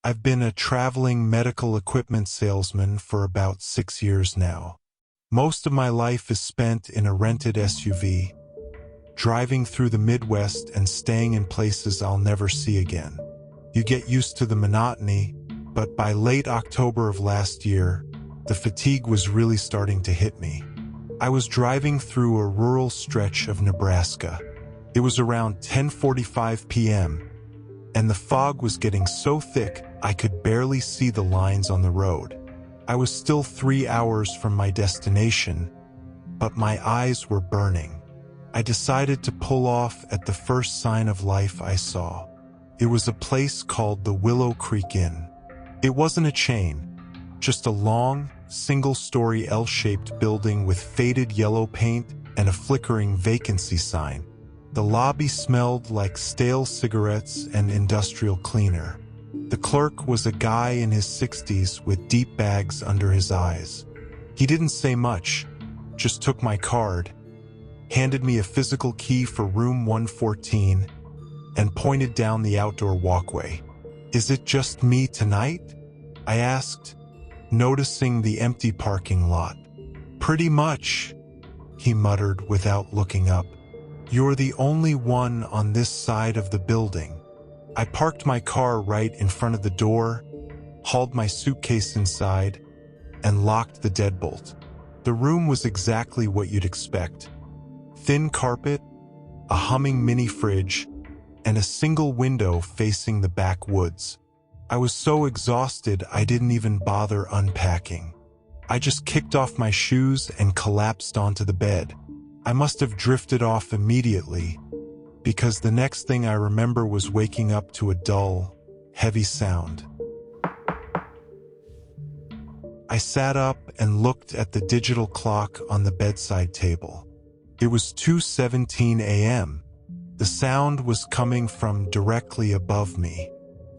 I've been a traveling medical equipment salesman for about 6 years now. Most of my life is spent in a rented SUV, driving through the Midwest and staying in places I'll never see again. You get used to the monotony, but by late October of last year, the fatigue was really starting to hit me. I was driving through a rural stretch of Nebraska. It was around 10:45 p.m., and the fog was getting so thick I could barely see the lines on the road. I was still 3 hours from my destination, but my eyes were burning. I decided to pull off at the first sign of life I saw. It was a place called the Willow Creek Inn. It wasn't a chain, just a long, single-story L-shaped building with faded yellow paint and a flickering vacancy sign. The lobby smelled like stale cigarettes and industrial cleaner. The clerk was a guy in his 60s with deep bags under his eyes. He didn't say much, just took my card, handed me a physical key for room 114, and pointed down the outdoor walkway. "Is it just me tonight?" I asked, noticing the empty parking lot. "Pretty much," he muttered without looking up. "You're the only one on this side of the building." I parked my car right in front of the door, hauled my suitcase inside, and locked the deadbolt. The room was exactly what you'd expect. Thin carpet, a humming mini fridge, and a single window facing the backwoods. I was so exhausted I didn't even bother unpacking. I just kicked off my shoes and collapsed onto the bed. I must have drifted off immediately, because the next thing I remember was waking up to a dull, heavy sound. I sat up and looked at the digital clock on the bedside table. It was 2:17 a.m. The sound was coming from directly above me.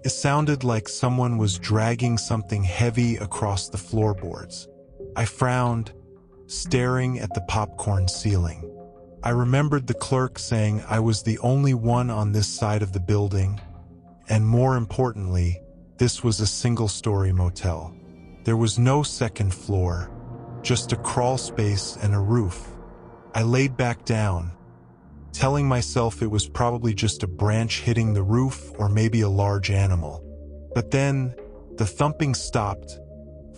It sounded like someone was dragging something heavy across the floorboards. I frowned, staring at the popcorn ceiling. I remembered the clerk saying I was the only one on this side of the building, and more importantly, this was a single-story motel. There was no second floor, just a crawl space and a roof. I laid back down, telling myself it was probably just a branch hitting the roof or maybe a large animal. But then, the thumping stopped,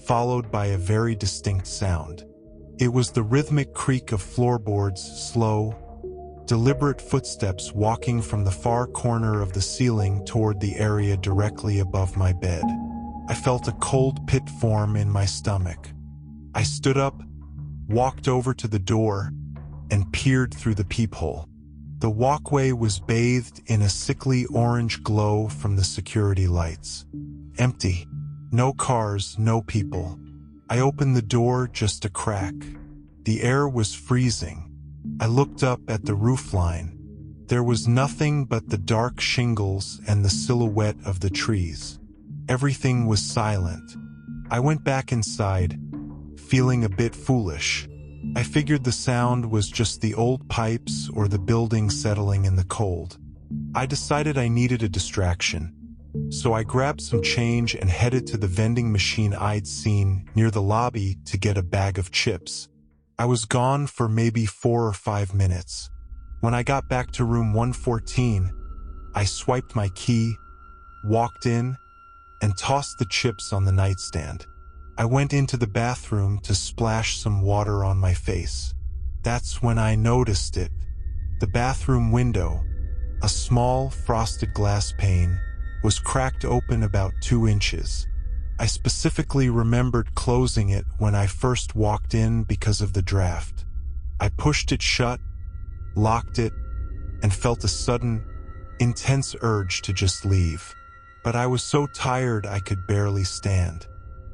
followed by a very distinct sound. It was the rhythmic creak of floorboards, slow, deliberate footsteps walking from the far corner of the ceiling toward the area directly above my bed. I felt a cold pit form in my stomach. I stood up, walked over to the door, and peered through the peephole. The walkway was bathed in a sickly orange glow from the security lights. Empty. No cars, no people. I opened the door just a crack. The air was freezing. I looked up at the roofline. There was nothing but the dark shingles and the silhouette of the trees. Everything was silent. I went back inside, feeling a bit foolish. I figured the sound was just the old pipes or the building settling in the cold. I decided I needed a distraction, so I grabbed some change and headed to the vending machine I'd seen near the lobby to get a bag of chips. I was gone for maybe 4 or 5 minutes. When I got back to room 114, I swiped my key, walked in, and tossed the chips on the nightstand. I went into the bathroom to splash some water on my face. That's when I noticed it. The bathroom window, a small frosted glass pane, was cracked open about 2 inches. I specifically remembered closing it when I first walked in because of the draft. I pushed it shut, locked it, and felt a sudden, intense urge to just leave. But I was so tired I could barely stand.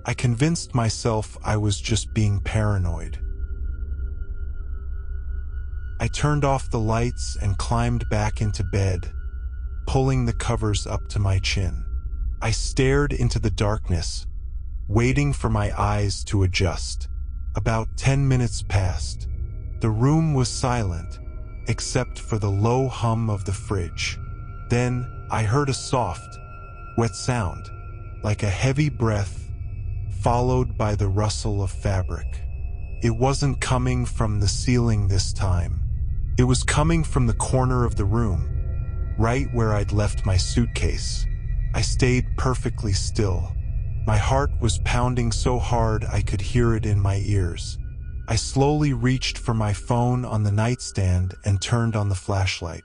I convinced myself I was just being paranoid. I turned off the lights and climbed back into bed, pulling the covers up to my chin. I stared into the darkness, waiting for my eyes to adjust. About 10 minutes passed. The room was silent, except for the low hum of the fridge. Then I heard a soft, wet sound. like a heavy breath, followed by the rustle of fabric. It wasn't coming from the ceiling this time. It was coming from the corner of the room, right where I'd left my suitcase. I stayed perfectly still. My heart was pounding so hard I could hear it in my ears. I slowly reached for my phone on the nightstand and turned on the flashlight.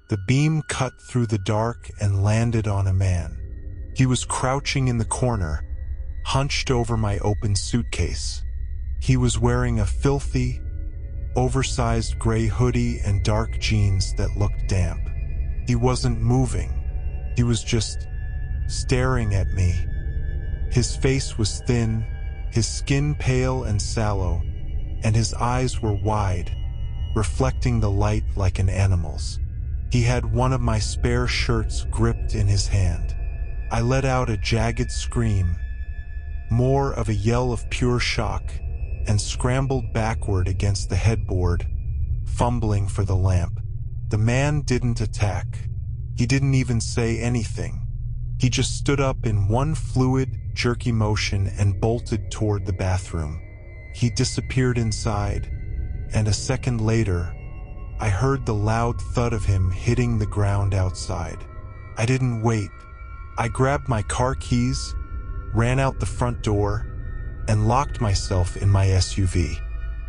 The beam cut through the dark and landed on a man. He was crouching in the corner, hunched over my open suitcase. He was wearing a filthy, oversized gray hoodie and dark jeans that looked damp. He wasn't moving. He was just staring at me. His face was thin, his skin pale and sallow, and his eyes were wide, reflecting the light like an animal's. He had one of my spare shirts gripped in his hand. I let out a jagged scream, more of a yell of pure shock, and scrambled backward against the headboard, fumbling for the lamp. The man didn't attack. He didn't even say anything. He just stood up in one fluid, jerky motion and bolted toward the bathroom. He disappeared inside, and a second later, I heard the loud thud of him hitting the ground outside. I didn't wait. I grabbed my car keys, ran out the front door, and locked myself in my SUV.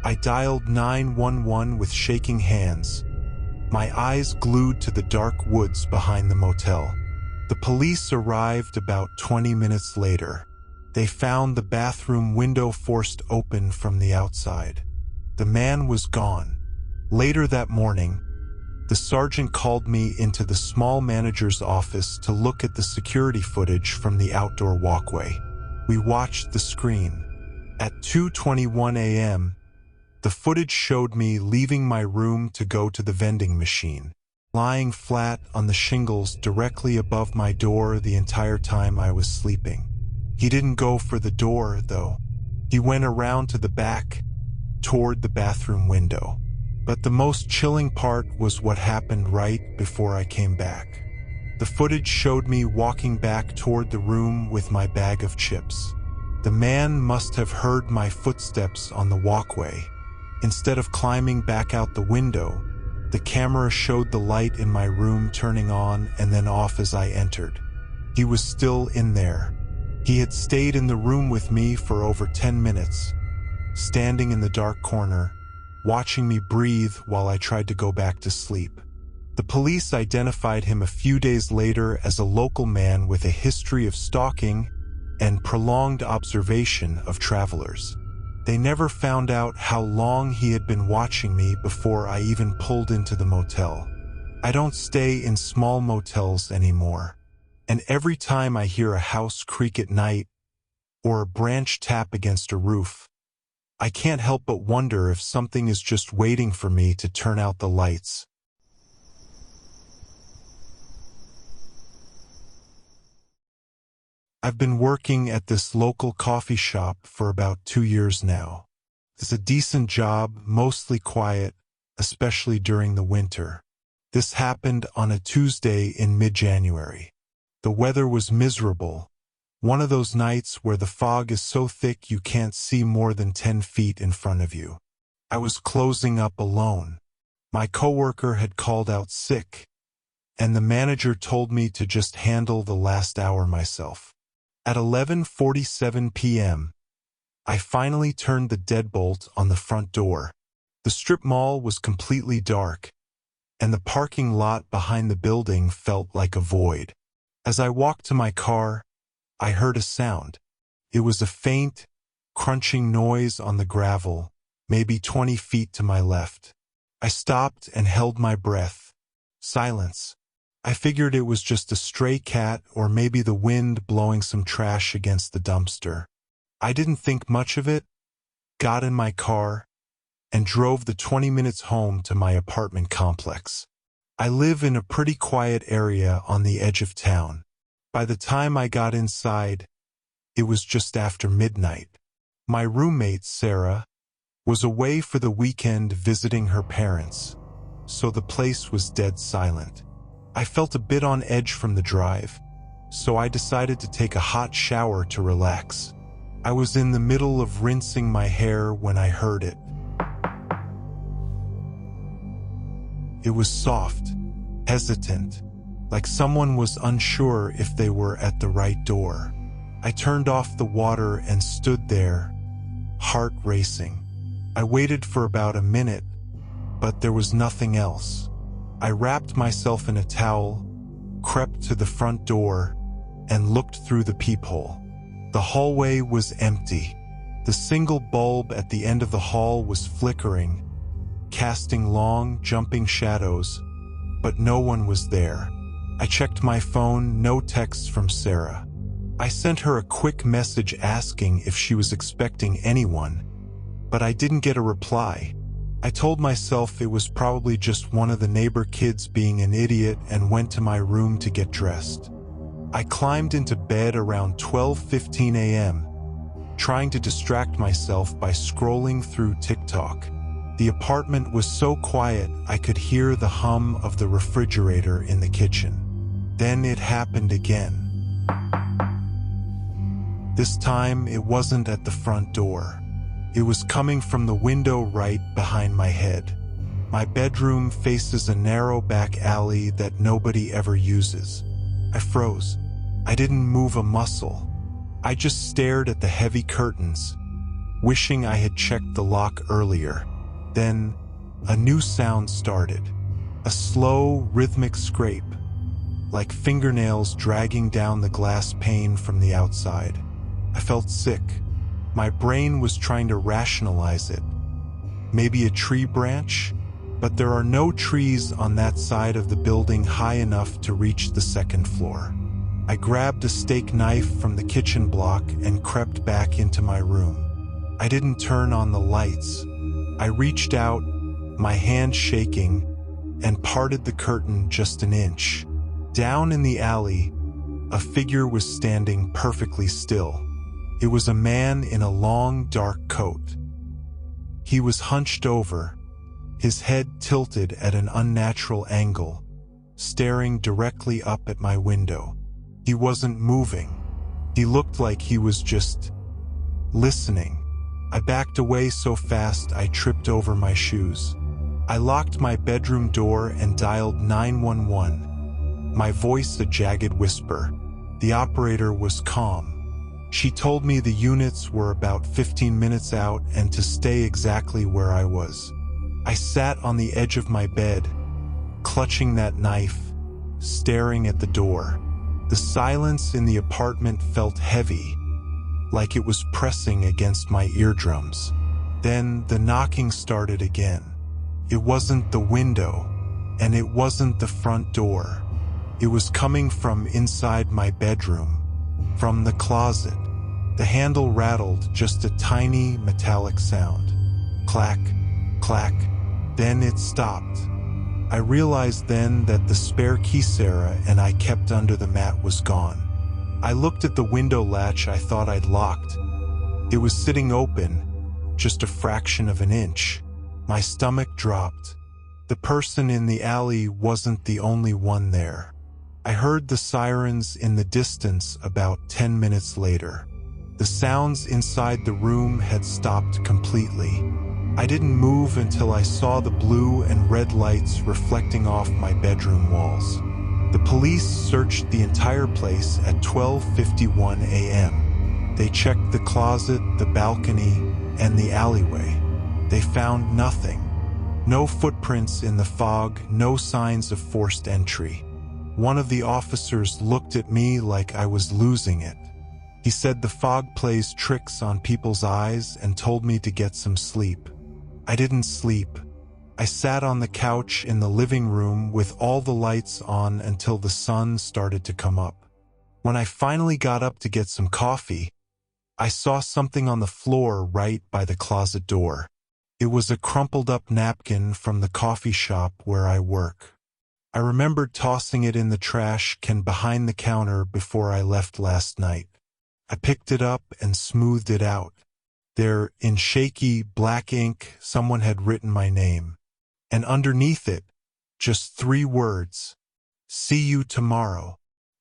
I dialed 911 with shaking hands, my eyes glued to the dark woods behind the motel. The police arrived about 20 minutes later. They found the bathroom window forced open from the outside. The man was gone. Later that morning, the sergeant called me into the small manager's office to look at the security footage from the outdoor walkway. We watched the screen. At 2:21 a.m., the footage showed me leaving my room to go to the vending machine, lying flat on the shingles directly above my door the entire time I was sleeping. He didn't go for the door, though. He went around to the back, toward the bathroom window. But the most chilling part was what happened right before I came back. The footage showed me walking back toward the room with my bag of chips. The man must have heard my footsteps on the walkway. Instead of climbing back out the window, the camera showed the light in my room turning on and then off as I entered. He was still in there. He had stayed in the room with me for over 10 minutes, standing in the dark corner, watching me breathe while I tried to go back to sleep. The police identified him a few days later as a local man with a history of stalking and prolonged observation of travelers. They never found out how long he had been watching me before I even pulled into the motel. I don't stay in small motels anymore, and every time I hear a house creak at night or a branch tap against a roof, I can't help but wonder if something is just waiting for me to turn out the lights. I've been working at this local coffee shop for about 2 years now. It's a decent job, mostly quiet, especially during the winter. This happened on a Tuesday in mid-January. The weather was miserable. One of those nights where the fog is so thick you can't see more than 10 feet in front of you. I was closing up alone. My coworker had called out sick, and the manager told me to just handle the last hour myself. At 11:47 p.m., I finally turned the deadbolt on the front door. The strip mall was completely dark, and the parking lot behind the building felt like a void. As I walked to my car, I heard a sound. It was a faint, crunching noise on the gravel, maybe 20 feet to my left. I stopped and held my breath. Silence. I figured it was just a stray cat or maybe the wind blowing some trash against the dumpster. I didn't think much of it, got in my car, and drove the 20 minutes home to my apartment complex. I live in a pretty quiet area on the edge of town. By the time I got inside, it was just after midnight. My roommate, Sarah, was away for the weekend visiting her parents, so the place was dead silent. I felt a bit on edge from the drive, so I decided to take a hot shower to relax. I was in the middle of rinsing my hair when I heard it. It was soft, hesitant, like someone was unsure if they were at the right door. I turned off the water and stood there, heart racing. I waited for about a minute, but there was nothing else. I wrapped myself in a towel, crept to the front door, and looked through the peephole. The hallway was empty. The single bulb at the end of the hall was flickering, casting long, jumping shadows, but no one was there. I checked my phone, no texts from Sarah. I sent her a quick message asking if she was expecting anyone, but I didn't get a reply. I told myself it was probably just one of the neighbor kids being an idiot and went to my room to get dressed. I climbed into bed around 12:15 a.m., trying to distract myself by scrolling through TikTok. The apartment was so quiet I could hear the hum of the refrigerator in the kitchen. Then it happened again. This time it wasn't at the front door. It was coming from the window right behind my head. My bedroom faces a narrow back alley that nobody ever uses. I froze. I didn't move a muscle. I just stared at the heavy curtains, wishing I had checked the lock earlier. Then, a new sound started. A slow, rhythmic scrape, like fingernails dragging down the glass pane from the outside. I felt sick. My brain was trying to rationalize it. Maybe a tree branch? But there are no trees on that side of the building high enough to reach the second floor. I grabbed a steak knife from the kitchen block and crept back into my room. I didn't turn on the lights. I reached out, my hand shaking, and parted the curtain just an inch. Down in the alley, a figure was standing perfectly still. It was a man in a long, dark coat. He was hunched over, his head tilted at an unnatural angle, staring directly up at my window. He wasn't moving. He looked like he was just listening. I backed away so fast I tripped over my shoes. I locked my bedroom door and dialed 911. My voice a jagged whisper. The operator was calm. She told me the units were about 15 minutes out and to stay exactly where I was. I sat on the edge of my bed, clutching that knife, staring at the door. The silence in the apartment felt heavy, like it was pressing against my eardrums. Then the knocking started again. It wasn't the window, and it wasn't the front door. It was coming from inside my bedroom, from the closet. The handle rattled, just a tiny metallic sound. Clack, clack. Then it stopped. I realized then that the spare key Sarah and I kept under the mat was gone. I looked at the window latch I thought I'd locked. It was sitting open, just a fraction of an inch. My stomach dropped. The person in the alley wasn't the only one there. I heard the sirens in the distance about 10 minutes later. The sounds inside the room had stopped completely. I didn't move until I saw the blue and red lights reflecting off my bedroom walls. The police searched the entire place at 12:51 a.m. They checked the closet, the balcony, and the alleyway. They found nothing. No footprints in the fog, no signs of forced entry. One of the officers looked at me like I was losing it. He said the fog plays tricks on people's eyes and told me to get some sleep. I didn't sleep. I sat on the couch in the living room with all the lights on until the sun started to come up. When I finally got up to get some coffee, I saw something on the floor right by the closet door. It was a crumpled up napkin from the coffee shop where I work. I remembered tossing it in the trash can behind the counter before I left last night. I picked it up and smoothed it out. There, in shaky black ink, someone had written my name. And underneath it, just 3 words. See you tomorrow.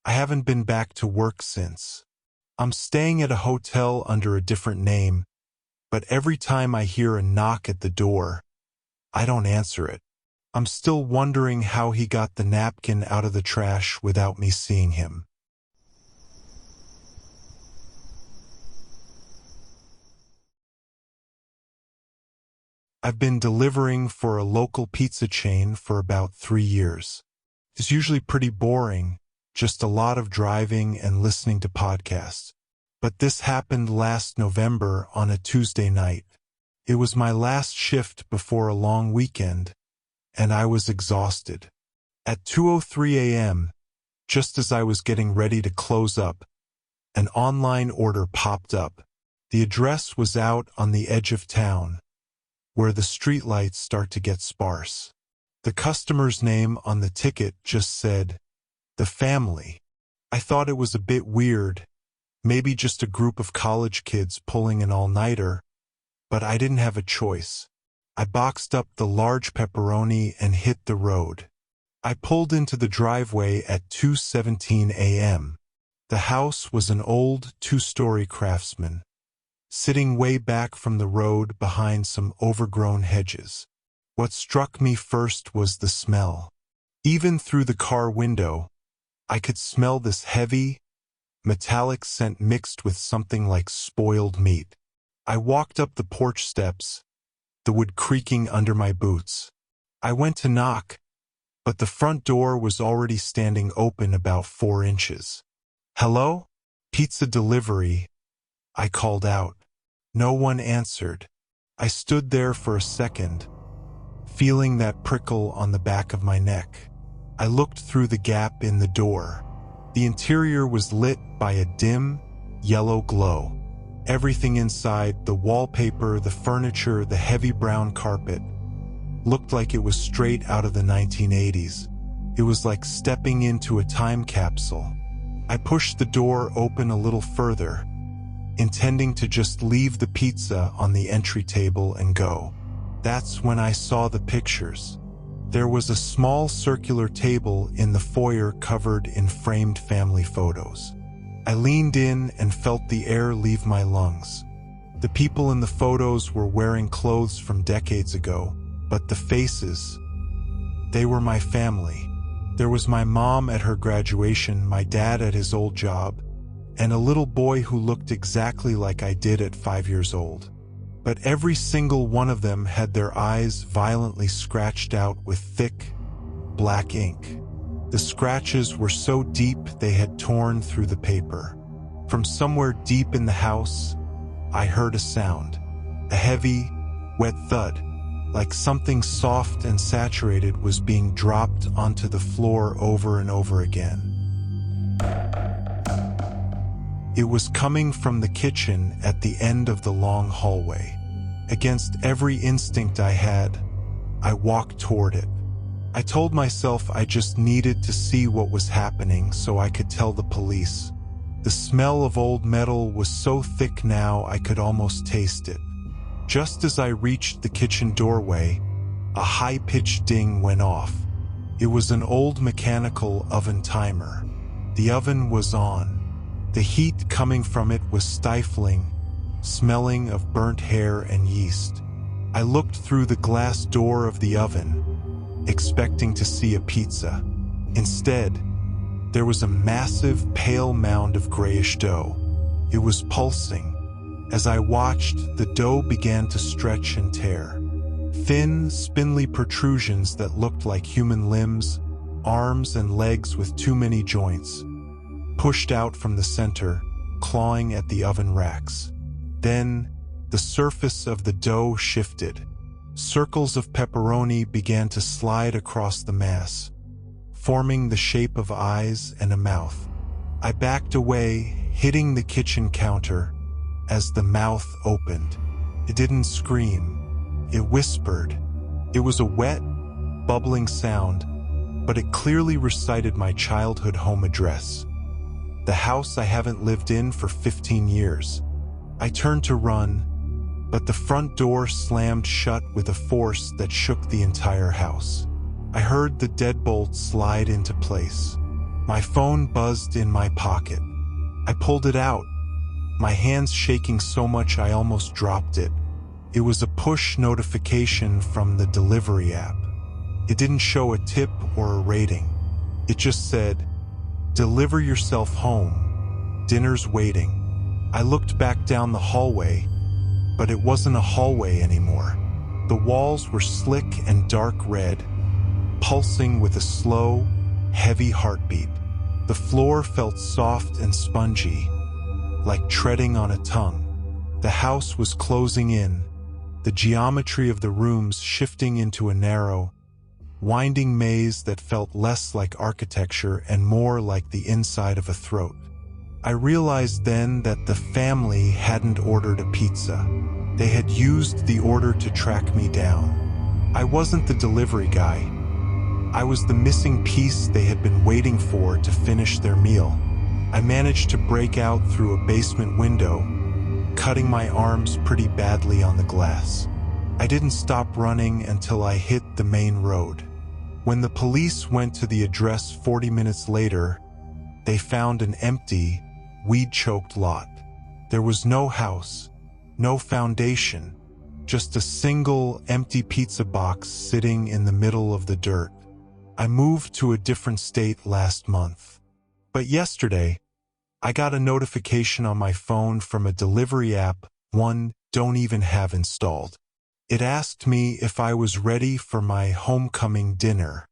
I haven't been back to work since. I'm staying at a hotel under a different name, but every time I hear a knock at the door, I don't answer it. I'm still wondering how he got the napkin out of the trash without me seeing him. I've been delivering for a local pizza chain for about 3 years. It's usually pretty boring, just a lot of driving and listening to podcasts. But this happened last November on a Tuesday night. It was my last shift before a long weekend, and I was exhausted. At 2:03 a.m., just as I was getting ready to close up, an online order popped up. The address was out on the edge of town, where the streetlights start to get sparse. The customer's name on the ticket just said, "The Family." I thought it was a bit weird, maybe just a group of college kids pulling an all-nighter, but I didn't have a choice. I boxed up the large pepperoni and hit the road. I pulled into the driveway at 2:17 a.m. The house was an old 2-story Craftsman, sitting way back from the road behind some overgrown hedges. What struck me first was the smell. Even through the car window, I could smell this heavy, metallic scent mixed with something like spoiled meat. I walked up the porch steps, the wood creaking under my boots. I went to knock, but the front door was already standing open about 4 inches. "Hello? Pizza delivery," I called out. No one answered. I stood there for a second, feeling that prickle on the back of my neck. I looked through the gap in the door. The interior was lit by a dim, yellow glow. Everything inside, the wallpaper, the furniture, the heavy brown carpet, looked like it was straight out of the 1980s. It was like stepping into a time capsule. I pushed the door open a little further, intending to just leave the pizza on the entry table and go. That's when I saw the pictures. There was a small circular table in the foyer covered in framed family photos. I leaned in and felt the air leave my lungs. The people in the photos were wearing clothes from decades ago, but the faces, they were my family. There was my mom at her graduation, my dad at his old job, and a little boy who looked exactly like I did at 5 years old. But every single one of them had their eyes violently scratched out with thick, black ink. The scratches were so deep they had torn through the paper. From somewhere deep in the house, I heard a sound, a heavy, wet thud, like something soft and saturated was being dropped onto the floor over and over again. It was coming from the kitchen at the end of the long hallway. Against every instinct I had, I walked toward it. I told myself I just needed to see what was happening so I could tell the police. The smell of old metal was so thick now I could almost taste it. Just as I reached the kitchen doorway, a high-pitched ding went off. It was an old mechanical oven timer. The oven was on. The heat coming from it was stifling, smelling of burnt hair and yeast. I looked through the glass door of the oven, expecting to see a pizza. Instead, there was a massive, pale mound of grayish dough. It was pulsing. As I watched, the dough began to stretch and tear. Thin, spindly protrusions that looked like human limbs, arms and legs with too many joints, pushed out from the center, clawing at the oven racks. Then, the surface of the dough shifted. Circles of pepperoni began to slide across the mass, forming the shape of eyes and a mouth. I backed away, hitting the kitchen counter. As the mouth opened, it didn't scream, it whispered. It was a wet, bubbling sound, but it clearly recited my childhood home address. The house I haven't lived in for 15 years. I turned to run, but the front door slammed shut with a force that shook the entire house. I heard the deadbolt slide into place. My phone buzzed in my pocket. I pulled it out, my hands shaking so much I almost dropped it. It was a push notification from the delivery app. It didn't show a tip or a rating. It just said, "Deliver yourself home. Dinner's waiting." I looked back down the hallway, but it wasn't a hallway anymore. The walls were slick and dark red, pulsing with a slow, heavy heartbeat. The floor felt soft and spongy, like treading on a tongue. The house was closing in, the geometry of the rooms shifting into a narrow, winding maze that felt less like architecture and more like the inside of a throat. I realized then that the family hadn't ordered a pizza. They had used the order to track me down. I wasn't the delivery guy. I was the missing piece they had been waiting for to finish their meal. I managed to break out through a basement window, cutting my arms pretty badly on the glass. I didn't stop running until I hit the main road. When the police went to the address 40 minutes later, they found an empty, weed-choked lot. There was no house, no foundation, just a single empty pizza box sitting in the middle of the dirt. I moved to a different state last month. But yesterday, I got a notification on my phone from a delivery app one don't even have installed. It asked me if I was ready for my homecoming dinner.